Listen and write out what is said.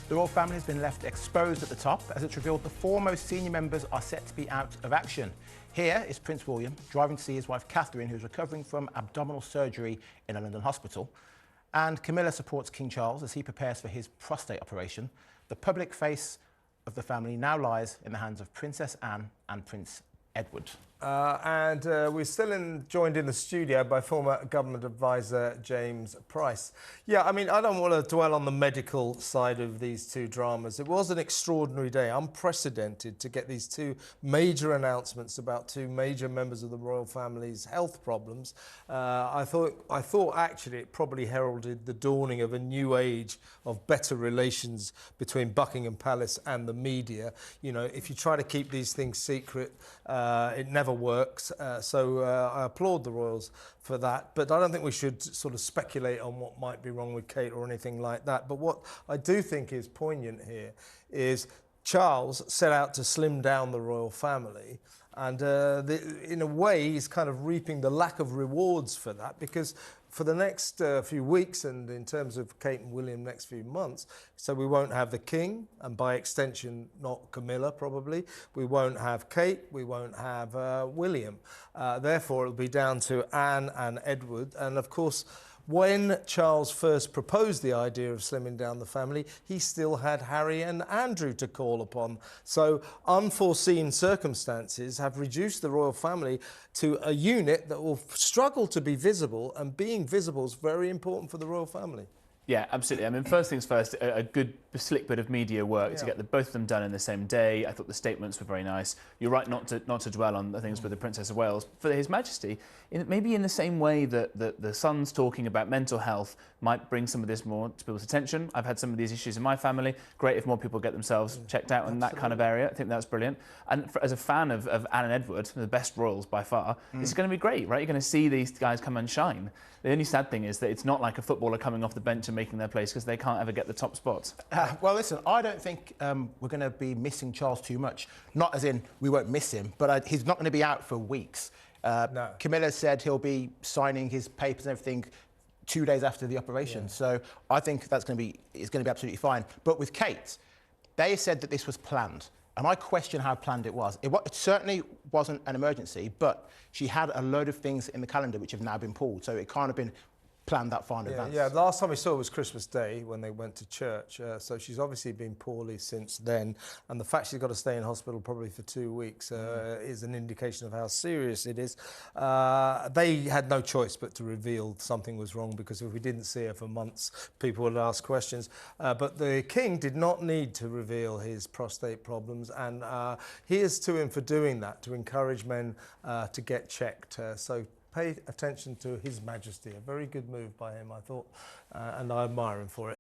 The royal family has been left exposed at the top as it's revealed the four most senior members are set to be out of action. Here is Prince William driving to see his wife Catherine, who's recovering from abdominal surgery in a London hospital. And Camilla supports King Charles as he prepares for his prostate operation. The public face of the family now lies in the hands of Princess Anne and Prince Edward. We're still joined in the studio by former government advisor James Price. Yeah, I mean, I don't want to dwell on the medical side of these two dramas. It was an extraordinary day, unprecedented, to get these two major announcements about two major members of the royal family's health problems. I thought actually it probably heralded the dawning of a new age of better relations between Buckingham Palace and the media. You know, if you try to keep these things secret, it never works. So I applaud the royals for that. But I don't think we should sort of speculate on what might be wrong with Kate or anything like that. But what I do think is poignant here is Charles set out to slim down the royal family. And in a way, he's kind of reaping the lack of rewards for that, because for the next few weeks, and in terms of Kate and William, next few months, so we won't have the King, and by extension, not Camilla, probably. We won't have Kate, we won't have William. Therefore, it'll be down to Anne and Edward. And of course, when Charles first proposed the idea of slimming down the family, he still had Harry and Andrew to call upon. So unforeseen circumstances have reduced the royal family to a unit that will struggle to be visible, and being visible is very important for the royal family. Yeah, absolutely. I mean, first things first, a good slick bit of media work to get both of them done in the same day. I thought the statements were very nice. You're right not to dwell on the things with the Princess of Wales. For His Majesty, maybe in the same way that the Sun's talking about mental health might bring some of this more to people's attention. I've had some of these issues in my family. Great if more people get themselves checked out in that kind of area. I think that's brilliant. And as a fan of Anne and Edward, the best royals by far, this is going to be great, right? You're going to see these guys come and shine. The only sad thing is that it's not like a footballer coming off the bench and making their place, because they can't ever get the top spots. Well, listen, I don't think we're going to be missing Charles too much. Not as in we won't miss him, but he's not going to be out for weeks. No. Camilla said he'll be signing his papers and everything 2 days after the operation. Yeah. So I think it's going to be absolutely fine. But with Kate, they said that this was planned. And I question how planned it was. It certainly wasn't an emergency, but she had a load of things in the calendar which have now been pulled. So it can't have been planned that far in advance. Yeah, the last time we saw her was Christmas Day when they went to church. So she's obviously been poorly since then. And the fact she's got to stay in hospital probably for 2 weeks is an indication of how serious it is. They had no choice but to reveal something was wrong, because if we didn't see her for months, people would ask questions. But the King did not need to reveal his prostate problems. And here's to him for doing that, to encourage men to get checked. So pay attention to His Majesty. A very good move by him, I thought, and I admire him for it.